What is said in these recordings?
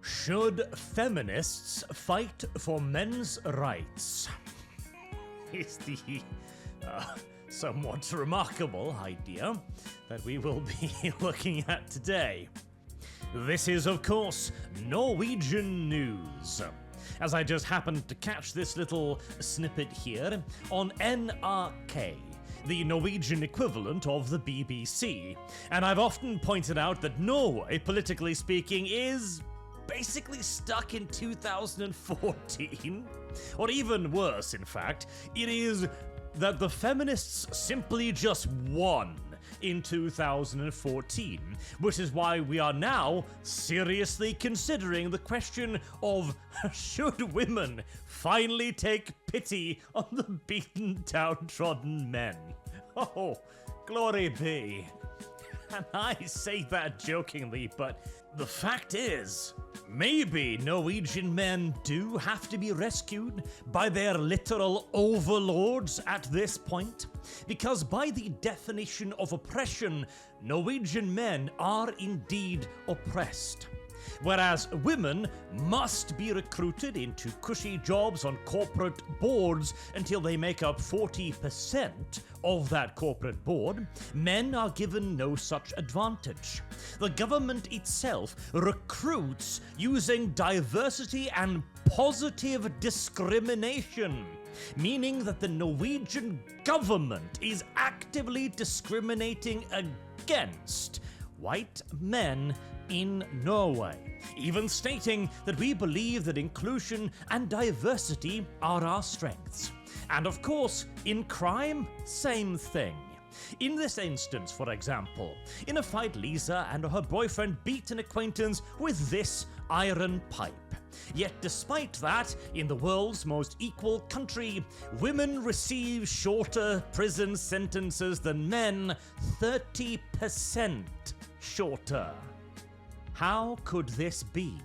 Should feminists fight for men's rights? Is the somewhat remarkable idea that we will be looking at today. This is, of course, Norwegian news, as I just happened to catch this little snippet here on NRK, the Norwegian equivalent of the BBC, and I've often pointed out that Norway, politically speaking, is basically stuck in 2014, or even worse, in fact, it is that the feminists simply just won in 2014, which is why we are now seriously considering the question of should women finally take pity on the beaten, downtrodden men? Oh, glory be. And I say that jokingly, but the fact is, maybe Norwegian men do have to be rescued by their literal overlords at this point, because by the definition of oppression, Norwegian men are indeed oppressed. Whereas women must be recruited into cushy jobs on corporate boards until they make up 40% of that corporate board, men are given no such advantage. The government itself recruits using diversity and positive discrimination, meaning that the Norwegian government is actively discriminating against white men in Norway, even stating that we believe that inclusion and diversity are our strengths. And of course, in crime, same thing. In this instance, for example, in a fight, Lisa and her boyfriend beat an acquaintance with this iron pipe. Yet despite that, in the world's most equal country, women receive shorter prison sentences than men, 30% shorter. How could this be?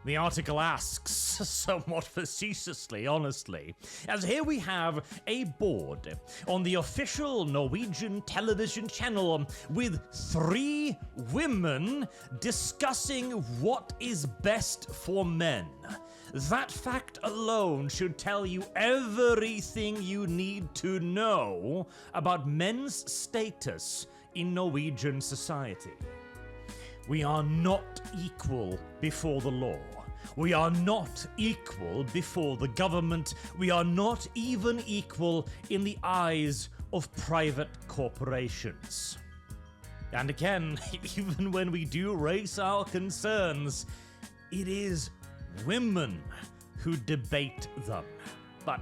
The article asks, somewhat facetiously, honestly, as here we have a board on the official Norwegian television channel with 3 women discussing what is best for men. That fact alone should tell you everything you need to know about men's status in Norwegian society. We are not equal before the law. We are not equal before the government. We are not even equal in the eyes of private corporations. And again, even when we do raise our concerns, it is women who debate them. But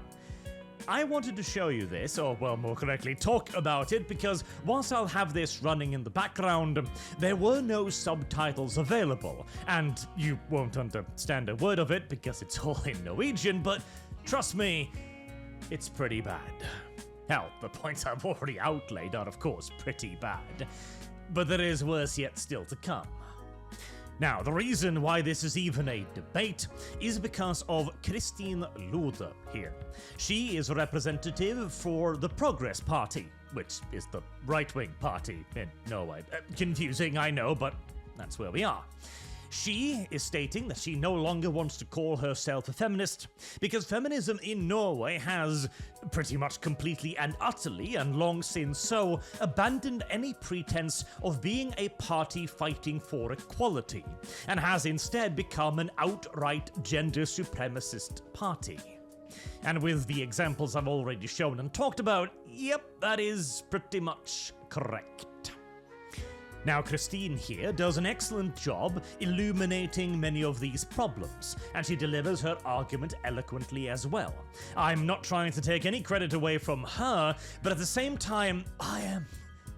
I wanted to show you this, or well, more correctly, talk about it, because whilst I'll have this running in the background, there were no subtitles available, and you won't understand a word of it because it's all in Norwegian, but trust me, it's pretty bad. Hell, the points I've already outlaid are of course pretty bad, but there is worse yet still to come. Now, the reason why this is even a debate is because of Kristin Lode here. She is a representative for the Progress Party, which is the right-wing party in Norway. Confusing, I know, but that's where we are. She is stating that she no longer wants to call herself a feminist because feminism in Norway has pretty much completely and utterly, and long since so, abandoned any pretense of being a party fighting for equality, and has instead become an outright gender supremacist party. And with the examples I've already shown and talked about, yep, that is pretty much correct. Now, Christine here does an excellent job illuminating many of these problems, and she delivers her argument eloquently as well. I'm not trying to take any credit away from her, but at the same time, I am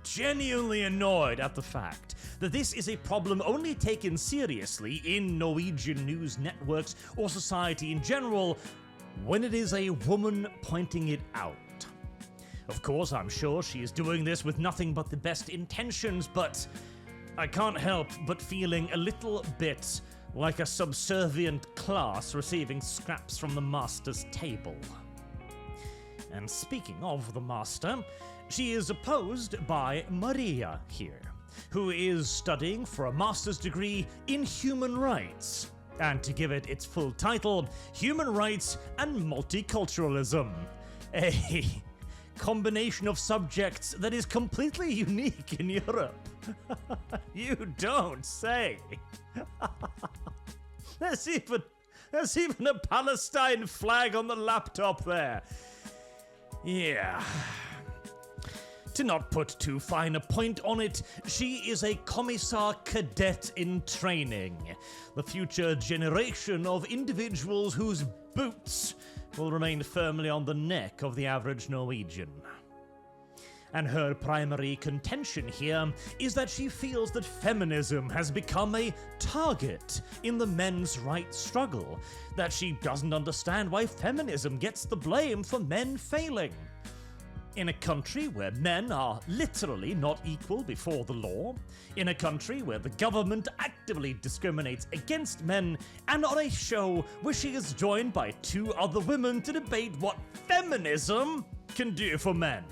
genuinely annoyed at the fact that this is a problem only taken seriously in Norwegian news networks or society in general when it is a woman pointing it out. Of course, I'm sure she is doing this with nothing but the best intentions, but I can't help but feeling a little bit like a subservient class receiving scraps from the master's table. And speaking of the master, she is opposed by Maria here, who is studying for a master's degree in human rights. and to give it its full title, Human Rights and Multiculturalism. A combination of subjects that is completely unique in Europe. You don't say. There's even a Palestine flag on the laptop there. Yeah. To not put too fine a point on it, she is a commissar cadet in training. The future generation of individuals whose boots will remain firmly on the neck of the average Norwegian. And her primary contention here is that she feels that feminism has become a target in the men's rights struggle, that she doesn't understand why feminism gets the blame for men failing. In a country where men are literally not equal before the law, in a country where the government actively discriminates against men, and on a show where she is joined by two other women to debate what feminism can do for men.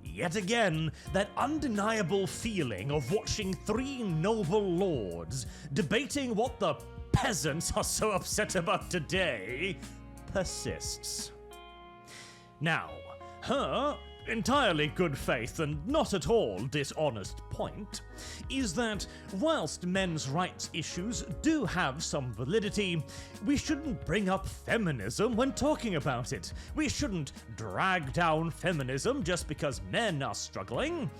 Yet again, that undeniable feeling of watching three noble lords debating what the peasants are so upset about today persists. Now, her entirely good faith and not at all dishonest point is that whilst men's rights issues do have some validity, we shouldn't bring up feminism when talking about it. We shouldn't drag down feminism just because men are struggling.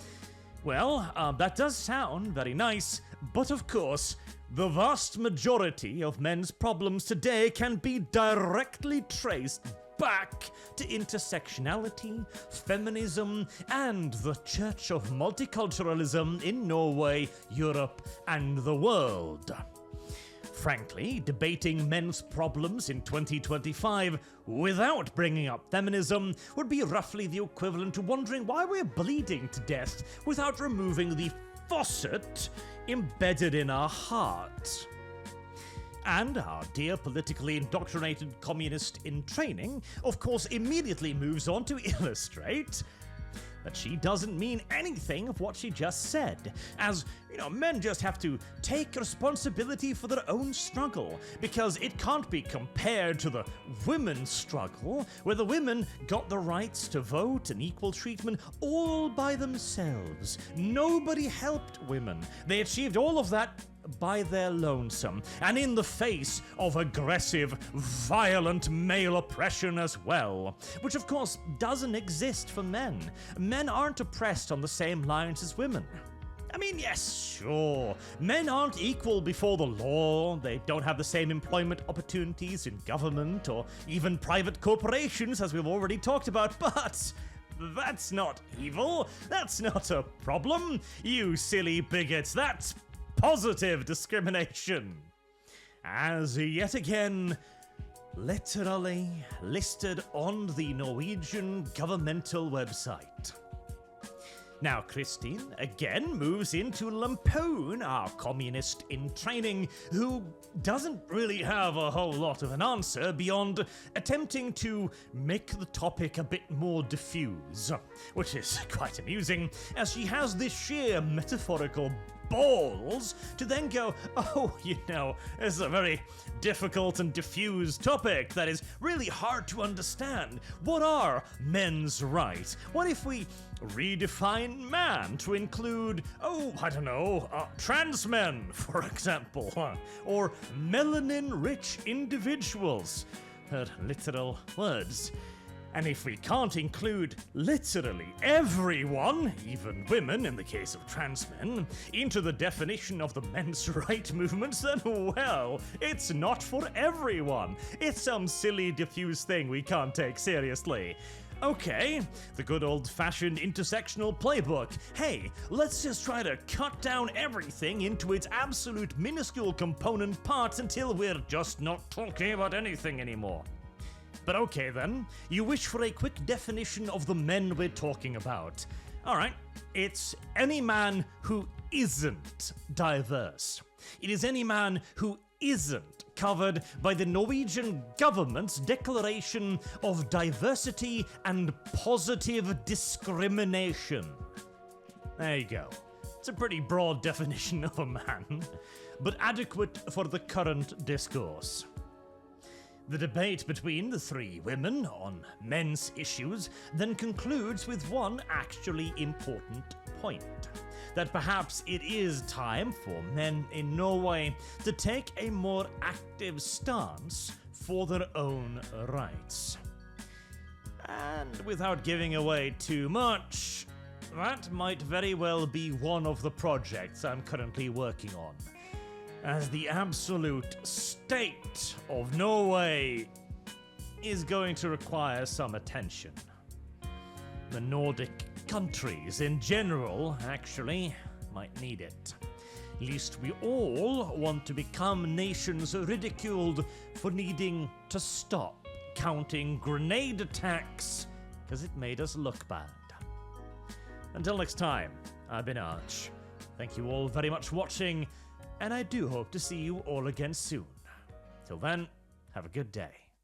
Well, that does sound very nice, but of course, the vast majority of men's problems today can be directly traced back to intersectionality, feminism, and the Church of Multiculturalism in Norway, Europe, and the world. Frankly, debating men's problems in 2025 without bringing up feminism would be roughly the equivalent to wondering why we're bleeding to death without removing the faucet embedded in our heart. And our dear politically indoctrinated communist in training, of course, immediately moves on to illustrate that she doesn't mean anything of what she just said. As, men just have to take responsibility for their own struggle, because it can't be compared to the women's struggle, where the women got the rights to vote and equal treatment all by themselves. Nobody helped women. They achieved all of that by their lonesome, and in the face of aggressive, violent male oppression as well, which of course doesn't exist for men. Men aren't oppressed on the same lines as women. I mean, yes, sure, men aren't equal before the law, they don't have the same employment opportunities in government or even private corporations, as we've already talked about, but that's not evil, that's not a problem, you silly bigots, that's positive discrimination, as yet again literally listed on the Norwegian governmental website. Now, Christine again moves in to lampoon our communist in training, who doesn't really have a whole lot of an answer beyond attempting to make the topic a bit more diffuse, which is quite amusing, as she has this sheer metaphorical balls to then go, this is a very difficult and diffuse topic that is really hard to understand. What are men's rights? What if we redefine man to include, trans men, for example, or melanin-rich individuals? Her literal words. And if we can't include literally everyone, even women in the case of trans men, into the definition of the men's right movements, then, well, it's not for everyone. It's some silly, diffuse thing we can't take seriously. Okay, the good old-fashioned intersectional playbook. Hey, let's just try to cut down everything into its absolute minuscule component parts until we're just not talking about anything anymore. But okay then, you wish for a quick definition of the men we're talking about. Alright, it's any man who isn't diverse. It is any man who isn't covered by the Norwegian government's declaration of diversity and positive discrimination. There you go. It's a pretty broad definition of a man. but adequate for the current discourse. The debate between the three women on men's issues then concludes with one actually important point: that perhaps it is time for men in Norway to take a more active stance for their own rights. And without giving away too much, that might very well be one of the projects I'm currently working on, as the absolute state of Norway is going to require some attention. The Nordic countries in general, actually, might need it. Least we all want to become nations ridiculed for needing to stop counting grenade attacks because it made us look bad. Until next time, I've been Arch. Thank you all very much for watching, and I do hope to see you all again soon. Till then, have a good day.